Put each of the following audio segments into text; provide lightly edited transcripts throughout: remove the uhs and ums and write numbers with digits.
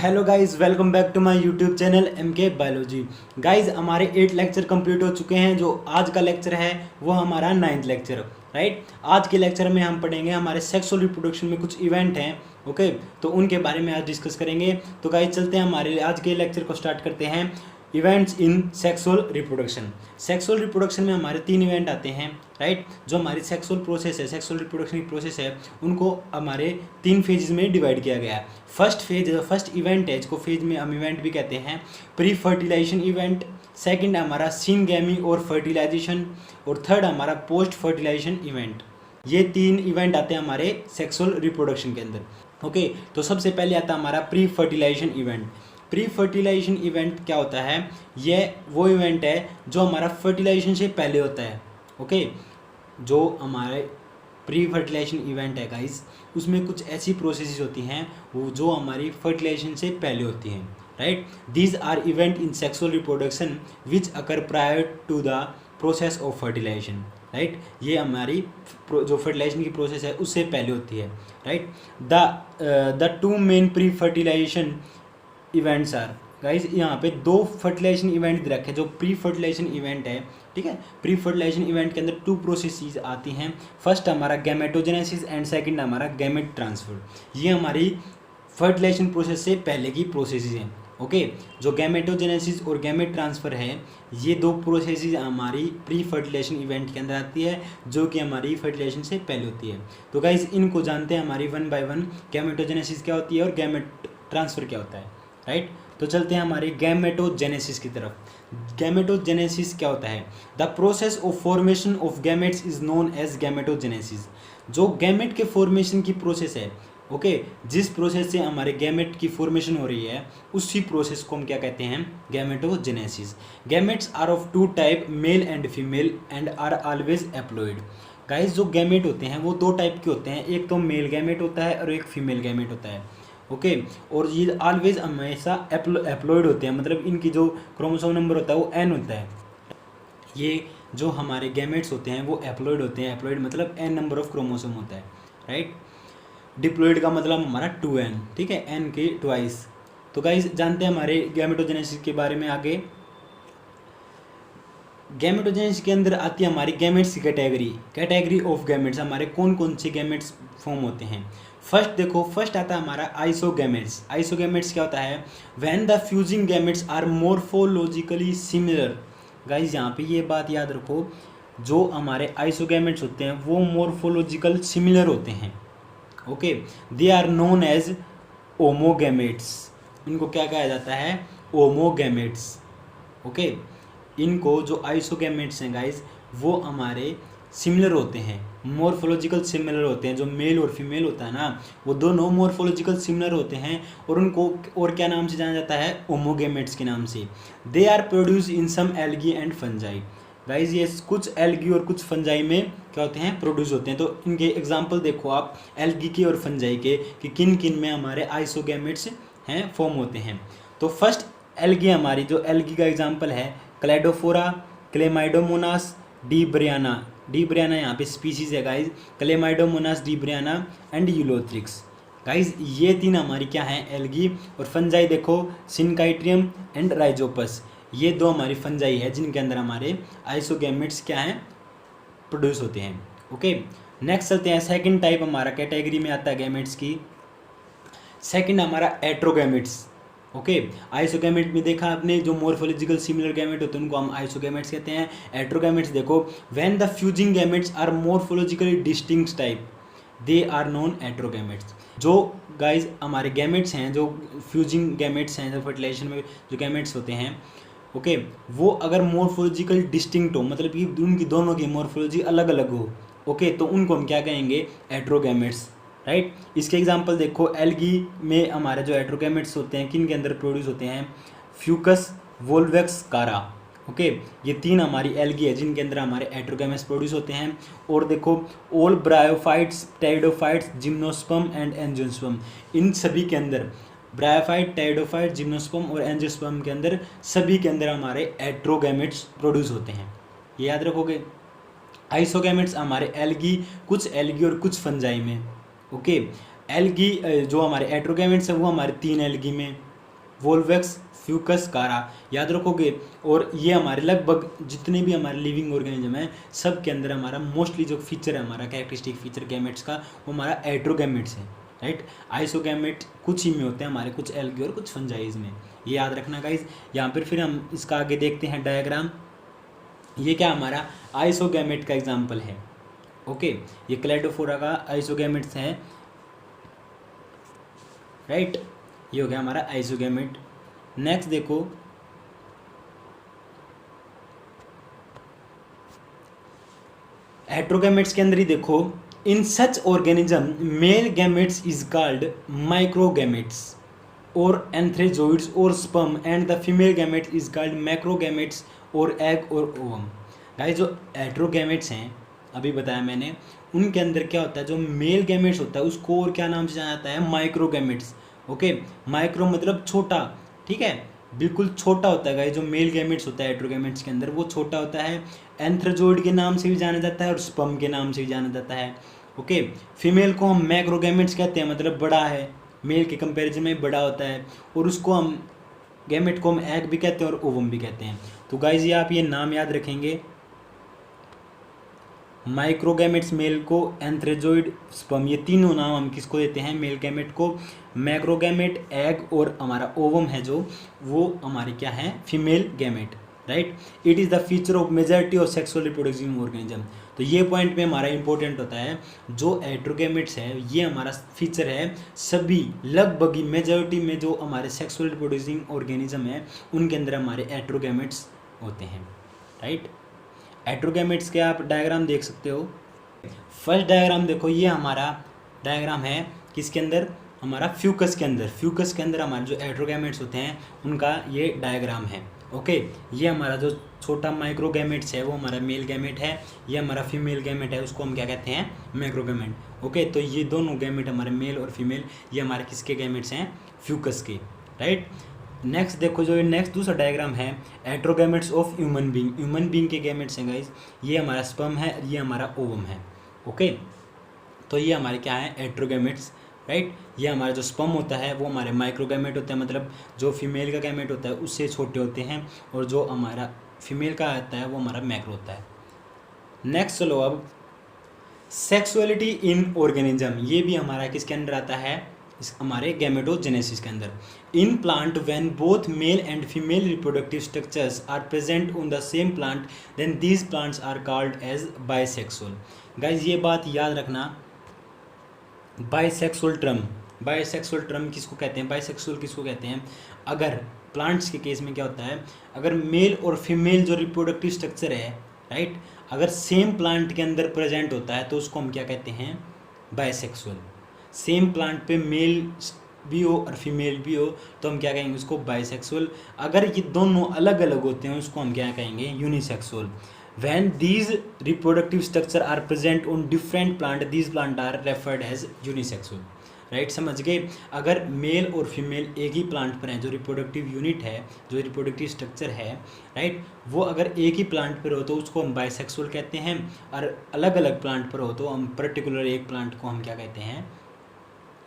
Hello guys, welcome back to my YouTube channel MK biology. Guys, हमारे 8 lecture complete हो चुके हैं। जो आज का लेक्चर है वो हमारा 9th लेक्चर, राइट। आज के लेक्चर में हम पढ़ेंगे हमारे सेक्सुअल रिप्रोडक्शन में कुछ इवेंट हैं, ओके। तो उनके बारे में आज डिस्कस करेंगे। तो गाइस चलते हैं, हमारे आज के लेक्चर को स्टार्ट करते हैं। Events in sexual reproduction. Sexual reproduction में हमारे 3 इवेंट आते हैं, राइट। जो हमारी सेक्सुअल प्रोसेस है, सेक्सुअल रिप्रोडक्शन की प्रोसेस है, उनको हमारे 3 फेजेस में डिवाइड किया गया है। फर्स्ट इवेंट है, इसको फेज में हम इवेंट भी कहते हैं, प्री फर्टिलाइजेशन इवेंट। सेकंड हमारा सिनगैमी और फर्टिलाइजेशन, और थर्ड हमारा पोस्ट फर्टिलाइजेशन इवेंट। ये 3 इवेंट आते हैं हमारे सेक्सुअल रिप्रोडक्शन के अंदर, ओके। तो सबसे पहले आता है हमारा pre fertilisation event. Pre fertilisation event क्या होता है? ये वो इवेंट है जो हमारा फर्टिलाइजेशन से पहले होता है, ओके। जो हमारे प्री फर्टिलाइजेशन इवेंट है गाइस, उसमें कुछ ऐसी प्रोसेसेस होती हैं वो जो हमारी फर्टिलाइजेशन से पहले होती हैं, right. These are event in sexual reproduction which occur prior to the process of fertilisation, right. ये हमारी जो फर्टिलाइजेशन की प्रोसेस है उससे पहले होती है, right. The 2 main pre fertilisation events are, guys यहाँ पे 2 फर्टिलाइजेशन इवेंट दे रखे हैं। जो प्री फर्टिलाइजेशन इवेंट है, ठीक है, प्री फर्टिलाइजेशन इवेंट के अंदर 2 प्रोसेसेस आती हैं। फर्स्ट हमारा गैमेटोजेनेसिस एंड सेकंड हमारा गैमेट ट्रांसफर। ये हमारी फर्टिलाइजेशन प्रोसेस से पहले की प्रोसेसेस हैं, ओके। जो गैमेटोजेनेसिस और गैमेट ट्रांसफर है, ये 2 प्रोसेसेस हमारी प्री फर्टिलाइजेशन इवेंट के अंदर आती है, जो कि हमारी फर्टिलाइजेशन से पहले होती है। तो गाइज इनको जानते हैं हमारी 1 बाय 1। गैमेटोजेनेसिस क्या होती है और गैमेट ट्रांसफर क्या होता है, राइट। तो चलते हैं हमारे गैमेटोजेनेसिस की तरफ। गैमेटोजेनेसिस क्या होता है? The process of formation of gametes is known as gametogenesis. जो गैमेट के फॉर्मेशन की प्रोसेस है, ओके, जिस प्रोसेस से हमारे गैमेट की फॉर्मेशन हो रही है, उसी प्रोसेस को हम क्या कहते हैं? Gametogenesis. Gametes are of 2 type, male and female, and are always haploid. Guys, जो गैमेट होते हैं वो 2 टाइप के होते हैं, एक तो मेल गैमेट होता है और एक फीमेल गैमेट होता है, ओके। और ये ऑलवेज हमेशा एप्लॉइड होते हैं, मतलब इनकी जो क्रोमोसोम नंबर होता है वो n होता है। ये जो हमारे गैमेट्स होते हैं वो एप्लॉइड होते हैं। एप्लॉइड मतलब n नंबर ऑफ क्रोमोसोम होता है, राइट। डिप्लॉइड का मतलब हमारा 2n, ठीक है, n के ट्वाइस। तो गाइस जानते हैं हमारे गैमेटोजेनेसिस के बारे में आगे। गैमेटोजेनेसिस के अंदर आती है हमारी गैमेट्स की कैटेगरी ऑफ गैमेट्स। हमारे कौन कौन से गैमेट्स फॉर्म होते हैं? फर्स्ट देखो, फर्स्ट आता है हमारा आइसोगैमेट्स। आइसोगैमेट्स क्या होता है? When the fusing gametes are morphologically similar. Guys यहाँ पे ये बात याद रखो, जो हमारे आइसोगैमेट्स होते हैं वो मोर्फोलॉजिकल सिमिलर होते हैं, okay. They are known as homogametes. इनको क्या कहा जाता है? Homogametes, okay. इनको जो आइसोगैमेट्स हैं गाइज, वो हमारे सिमिलर होते हैं, मोर्फोलॉजिकल सिमिलर होते हैं। जो मेल और फीमेल होता है ना, वो दोनों मोर्फोलॉजिकल सिमिलर होते हैं, और उनको और क्या नाम से जाना जाता है? ओमोगैमेट्स के नाम से। They are produce in some algae and fungi. Guys ये कुछ एल्गी और कुछ फंजाई में क्या होते हैं? प्रोड्यूस होते हैं। तो इनके एग्जाम्पल देखो आप, एल्गी के और फंजाई के, कि किन किन में हमारे आइसोगैमेट्स हैं, फॉर्म होते हैं। तो फर्स्ट एल्गी, हमारी जो एल्गी का एग्जाम्पल है, क्लेडोफोरा, क्लेमाइडोमोनास, डिब्रियाना। डिब्रियाना यहाँ पे स्पीसीज है guys, Chlamydomonas, debaryana and Ulothrix. Guys ये 3 हमारी क्या हैं? एल्गी। और फंजाई देखो, सिनकाइट्रियम एंड राइजोपस। ये 2 हमारी फंजाई है जिनके अंदर हमारे आइसोगैमेट्स क्या हैं? प्रोड्यूस होते हैं, ओके। नेक्स्ट चलते हैं, सेकंड टाइप हमारा कैटेगरी में आता है गैमेट्स की। सेकंड हमारा एट्रोगैमेट्स, ओके। आइसोगैमेट में देखा आपने, जो मोर्फोलॉजिकल सिमिलर गैमेट होते हैं उनको हम आइसोगैमेट्स कहते हैं। एट्रोगैमेट्स देखो, when the fusing gametes are morphologically distinct type, they are known heterogametes. जो गाइज हमारे गैमेट्स हैं, जो फ्यूजिंग गैमेट्स हैं, जो फर्टिलाइजेशन में जो गैमेट्स होते हैं, ओके, वो अगर मोर्फोलॉजिकल डिस्टिंक्ट हो, मतलब कि उनकी दोनों की मोर्फोलॉजी अलग अलग हो, ओके, तो उनको हम क्या कहेंगे? एट्रोगैमेट्स, राइट। इसके एग्जांपल देखो, एल्गी में हमारे जो एट्रोगैमेट्स होते हैं किन के अंदर प्रोड्यूस होते हैं? फ्यूकस, वोल्वेक्स, कारा, ओके। ये 3 हमारी एल्गी है जिनके अंदर हमारे एट्रोगैमेट्स प्रोड्यूस होते हैं। और देखो, all bryophytes, pteridophytes, gymnosperm and angiosperm, इन सभी के अंदर, ब्रायोफाइट, टेरिडोफाइट, जिम्नोस्पर्म और एंजियोस्पर्म के अंदर, सभी के अंदर हमारे एट्रोगैमेट्स प्रोड्यूस होते हैं। ये याद रखोगे। आइसोगैमेट्स हमारे एल्गी, कुछ एल्गी और कुछ फंजाई में, ओके। एल्गी जो हमारे एट्रोगैमेट्स है वो हमारे 3 एल्गी में, वोल्वेक्स, फ्यूकस, कारा, याद रखोगे। और ये हमारे लगभग जितने भी हमारे लिविंग ऑर्गेनिज्म हैं सब के अंदर हमारा मोस्टली जो फीचर है हमारा कैरेक्टरिस्टिक फीचर गैमेट्स का वो हमारा एट्रोगैमेट्स है, राइट। आइसोगैमेट कुछ ही में होते हैं हमारे, कुछ एल्गी और कुछ फंजाइज में, ये याद रखना गाइज। यहाँ पर फिर हम इसका आगे देखते हैं डायग्राम। ये क्या हमारा आइसोगैमेट का एग्जाम्पल है, ओके। ये क्लेडोफोरा का आइसोगैमेट्स है, राइट। ये हो गया हमारा आइसोगैमेट। नेक्स्ट देखो हेट्रोगैमेट्स के अंदर ही देखो, in such organism male gametes is called microgametes और एंथ्रेजोइड्स और sperm and the female gametes is called macrogametes और एग और ओवम। गाइस जो हेट्रोगैमेट्स हैं अभी बताया मैंने, उनके अंदर क्या होता है, जो मेल गैमेट्स होता है उसको और क्या नाम से जाना जाता है, माइक्रोगैमेट्स, ओके। माइक्रो मतलब छोटा, ठीक है, बिल्कुल छोटा होता है गाइस। जो मेल गैमेट्स होता है हेट्रोगैमेट्स के अंदर वो छोटा होता है, एंथ्रोजोइड के नाम से भी जाना जाता है और स्पर्म के नाम से भी जाना जाता है, ओके। फीमेल को हम मैक्रोगैमेट्स कहते हैं, मतलब बड़ा है, मेल के कंपैरिजन में बड़ा होता है, और उसको हम गैमेट को हम एग भी कहते हैं और ओवम भी कहते हैं। तो गाइस ये आप ये नाम याद रखेंगे, माइक्रोगैमेट्स मेल को, एंथ्रेजोइड, स्पर्म, ये तीनों नाम हम किसको देते हैं, मेल गैमेट को। मैक्रोगैमेट एग और हमारा ओवम है जो, वो हमारे क्या है, female gamete, right. It is the feature of majority of sexual reproductive organism. तो ये पॉइंट में हमारा इंपॉर्टेंट होता है, जो हेट्रोगैमेट्स है ये हमारा फीचर है सभी लगभग मेजॉरिटी में जो हमारे सेक्सुअल रिप्रोडक्टिव ऑर्गेनिज्म है उनके अंदर हमारे हेट्रोगैमेट्स होते हैं, राइट। हेट्रोगैमेट्स के आप डायग्राम देख सकते हो। फर्स्ट डायग्राम देखो, ये हमारा डायग्राम है किसके अंदर, हमारा फ्यूकस के अंदर। फ्यूकस के अंदर हमारे जो हेट्रोगैमेट्स होते हैं उनका ये डायग्राम है, ओके। ये हमारा जो छोटा माइक्रोगैमेट्स है वो हमारा मेल गैमेट है, ये हमारा फीमेल गैमेट है, उसको हम क्या कहते हैं, मैक्रोगैमेट, ओके। तो ये दोनों गैमेट हमारे मेल और फीमेल ये हमारे किसके गैमेट्स हैं, फ्यूकस के, राइट। नेक्स्ट देखो, जो नेक्स्ट दूसरा डायग्राम है heterogametes of human being. Human being के गैमेट्स हैं गाइस, ये हमारा स्पर्म है, ये हमारा ओवम है, ओके। तो ये हमारे क्या है, हेट्रोगैमेट्स, राइट। ये हमारा जो स्पर्म होता है वो हमारे माइक्रोगैमेट होता है, मतलब जो फीमेल का गैमेट होता है उससे छोटे होते हैं, और जो हमारा फीमेल का आता है वो हमारा मैक्रो होता है। नेक्स्ट चलो अब सेक्सुअलिटी इन ऑर्गेनिज्म, ये भी हमारा किसके अंदर आता है, इस हमारे गैमेटोजेनेसिस के अंदर। In plant when both male and female reproductive structures are present on the same plant then these plants are called as bisexual. Guys ये बात याद रखना, बाइसेक्सुअल टर्म किसको कहते हैं, बाइसेक्सुअल किसको कहते हैं। अगर प्लांट्स के केस में क्या होता है, अगर मेल और फीमेल जो रिप्रोडक्टिव स्ट्रक्चर है, राइट, अगर सेम प्लांट के अंदर प्रेजेंट होता है तो उसको हम क्या कहते हैं, बाइसेक्सुअल। सेम प्लांट पे मेल भी हो और फीमेल भी हो तो हम क्या कहेंगे उसको, बाइसेक्सुअल। अगर ये दोनों अलग अलग होते हैं उसको हम क्या कहेंगे, unisexual. When these reproductive structure are present on different plant these plant are referred as unisexual, right. समझ गए। अगर मेल और फीमेल एक ही प्लांट पर हैं, जो रिप्रोडक्टिव यूनिट है, जो रिप्रोडक्टिव स्ट्रक्चर है, राइट, वो अगर एक ही प्लांट पर हो तो उसको हम बाइसेक्सुअल कहते हैं, और अलग अलग प्लांट पर हो तो हम पर्टिकुलर एक प्लांट को हम क्या कहते हैं,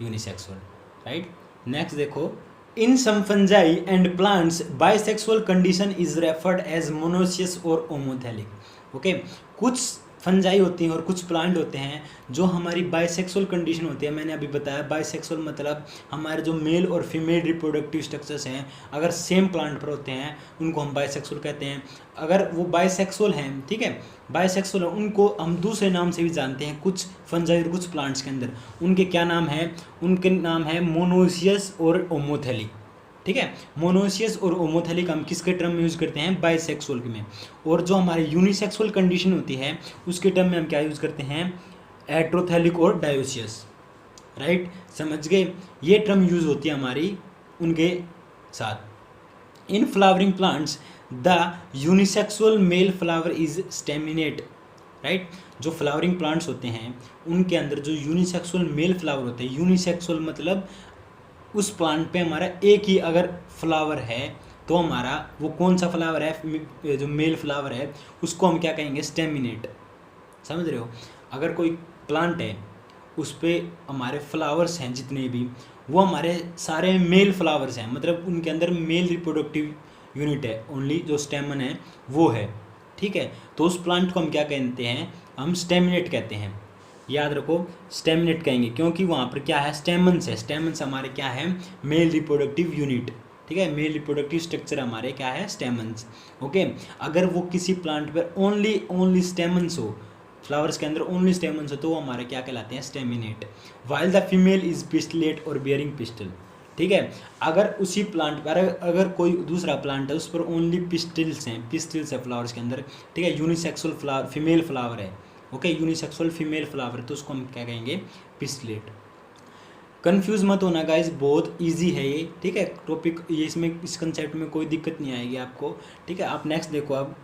यूनिसेक्सुअल, राइट। नेक्स्ट देखो, in some fungi and plants bisexual condition is referred as monoecious और ओमोथेलिक, ओके। कुछ फंजाई होती हैं और कुछ प्लांट होते हैं जो हमारी बाइसेक्सुअल कंडीशन होती है। मैंने अभी बताया बाइसेक्सुअल मतलब हमारे जो मेल और फीमेल रिप्रोडक्टिव स्ट्रक्चर्स हैं अगर सेम प्लांट पर होते हैं उनको हम बाइसेक्सुअल कहते हैं। अगर वो बाइसेक्सुअल हैं, ठीक है, बाइसेक्सुअल है, उनको हम दूसरे नाम से भी जानते हैं। कुछ फंजाई और कुछ प्लांट्स के अंदर उनके क्या नाम है, उनके नाम है मोनोसियस और ओमोथेलिक, ठीक है। मोनोसियस और ओमोथेलिक हम किसके टर्म में यूज़ करते हैं, बाइसेक्सुअल में। और जो हमारी यूनिसेक्सुअल कंडीशन होती है उसके टर्म में हम क्या यूज़ करते हैं, हेट्रोथेलिक और डायोसियस, राइट। समझ गए। ये टर्म यूज़ होती है हमारी उनके साथ। In flowering plants the unisexual male flower is staminate, right. जो फ्लावरिंग प्लांट्स होते हैं उनके अंदर जो यूनिसेक्सुअल मेल फ्लावर होते हैं, यूनिसेक्सुअल मतलब उस प्लांट पे हमारा एक ही अगर फ्लावर है तो हमारा वो कौन सा फ्लावर है, जो मेल फ्लावर है उसको हम क्या कहेंगे, स्टेमिनेट। समझ रहे हो। अगर कोई प्लांट है उस पर हमारे फ्लावर्स हैं जितने भी, वो हमारे सारे मेल फ्लावर्स हैं, मतलब उनके अंदर मेल रिप्रोडक्टिव यूनिट है, ओनली जो स्टेमन है वो है, ठीक है। तो उस प्लांट को हम क्या कहते हैं, हम स्टेमिनेट कहते हैं, याद रखो स्टेमिनेट कहेंगे, क्योंकि वहाँ पर क्या है, स्टेमन्स है, स्टेमन्स हमारे क्या है, मेल रिप्रोडक्टिव यूनिट, ठीक है, मेल रिप्रोडक्टिव स्ट्रक्चर हमारे क्या है, स्टेमन्स, ओके। अगर वो किसी प्लांट पर ओनली स्टेमन्स हो, फ्लावर्स के अंदर ओनली स्टेमन्स हो, तो वो हमारे क्या कहलाते हैं, staminate. While the female is pistillate और बियरिंग पिस्टल, ठीक है। अगर उसी प्लांट पर अगर कोई दूसरा प्लांट है उस पर ओनली पिस्टिल्स है फ्लावर्स के अंदर, ठीक है, यूनिसेक्सुअल फ्लावर, फीमेल फ्लावर है, ओके, यूनिसेक्सुअल फीमेल फ्लावर, तो उसको हम क्या कहेंगे, पिस्टलेट। कंफ्यूज मत होना गाइस, बहुत इजी है ये, ठीक है, टॉपिक ये, इसमें इस कंसेप्ट में कोई दिक्कत नहीं आएगी आपको, ठीक है। आप नेक्स्ट देखो अब,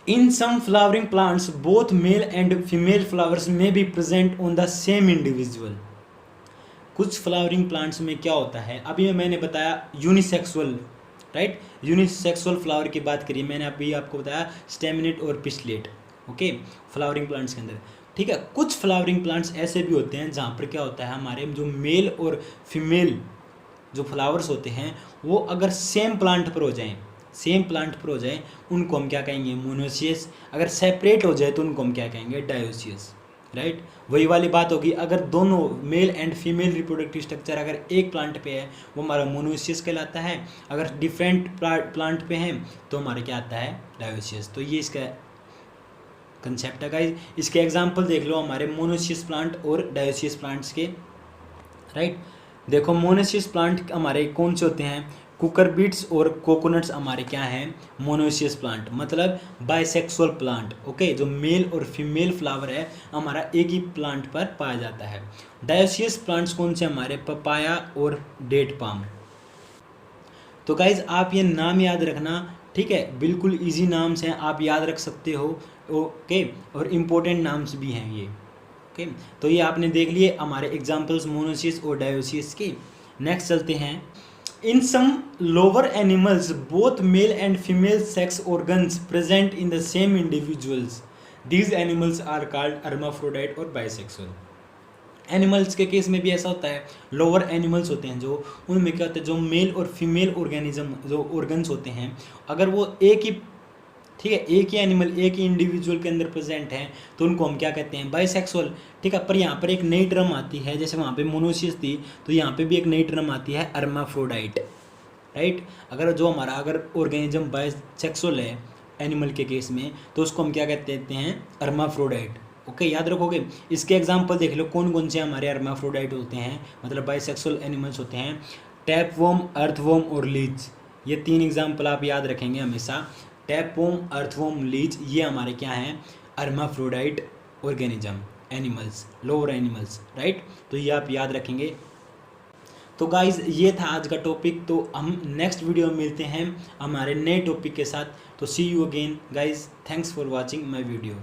in some flowering plants both male and female flowers में be present on the same individual. कुछ फ्लावरिंग प्लांट्स में क्या होता है, अभी मैंने बताया यूनिसेक्सुअल, राइट, यूनिसेक्सुअल फ्लावर की बात करी मैंने, अभी आपको बताया स्टेमिनेट और पिस्टलेट, ओके, फ्लावरिंग प्लांट्स के अंदर, ठीक है। कुछ फ्लावरिंग प्लांट्स ऐसे भी होते हैं जहाँ पर क्या होता है, हमारे जो मेल और फीमेल जो फ्लावर्स होते हैं वो अगर सेम प्लांट पर हो जाए, उनको हम क्या कहेंगे, मोनोसियस। अगर सेपरेट हो जाए तो उनको हम क्या कहेंगे, डायोसियस, राइट। वही वाली बात होगी, अगर दोनों mail and female reproductive structure अगर एक प्लांट पे है वो हमारा मोनोसियस कहलाता है, अगर डिफरेंट प्लांट पे हैं तो हमारे क्या आता है, डायोसियस। तो ये इसका कंसेप्ट है गाइस। इसके एग्जांपल देख लो हमारे मोनोसियस प्लांट और डायोसियस प्लांट्स के, राइट। देखो मोनोसियस प्लांट हमारे कौन से होते हैं, कुकर बीट्स और कोकोनट्स हमारे क्या हैं, मोनोसियस प्लांट, मतलब बाइसेक्सुअल प्लांट, ओके, जो मेल और फीमेल फ्लावर है हमारा एक ही प्लांट पर पाया जाता है। डायोसियस प्लांट्स कौन से हमारे, पपाया और डेट पाम। तो गाइज आप ये नाम याद रखना, ठीक है, बिल्कुल इजी नाम्स हैं, आप याद रख सकते हो, ओके, और इम्पोर्टेंट नाम्स भी हैं ये, ओके। तो ये आपने देख लिए हमारे एग्जाम्पल्स मोनोसियस और डायोसियस के। नेक्स्ट चलते हैं, in some lower animals both male and female sex organs present in the same individuals, these animals are called hermaphrodite और बाइसेक्सुअल। एनिमल्स के केस में भी ऐसा होता है, लोअर एनिमल्स होते हैं जो, उनमें क्या होता है, जो मेल और फीमेल ऑर्गेनिज्म जो ऑर्गन्स होते हैं, अगर वो एक ही, ठीक है, एक ही एनिमल एक ही इंडिविजुअल के अंदर प्रेजेंट है तो उनको हम क्या कहते हैं, बाइसेक्सुअल, ठीक है। पर यहाँ पर एक नई टर्म आती है, जैसे वहाँ पे मोनोसियस थी तो यहाँ पे भी एक नई टर्म आती है, हर्माफ्रोडाइट, राइट। अगर ऑर्गेनिज्म बाइसेक्सुअल है एनिमल के केस में तो उसको हम क्या कहते हैं, हर्माफ्रोडाइट, ओके, याद रखोगे। इसके एग्जाम्पल देख लो कौन कौन से हमारे हर्माफ्रोडाइट होते हैं, मतलब बाइसेक्सुअल एनिमल्स होते हैं, टैपवर्म, अर्थवर्म और लीच। ये 3 एग्जाम्पल आप याद रखेंगे हमेशा, टैपवर्म, अर्थवर्म, लीच, ये हमारे क्या हैं, hermaphrodite organism, animals, lower animals, right. तो ये आप याद रखेंगे। तो गाइज ये था आज का टॉपिक, तो हम नेक्स्ट वीडियो में मिलते हैं हमारे नए टॉपिक के साथ। तो see you again guys, thanks for watching my video.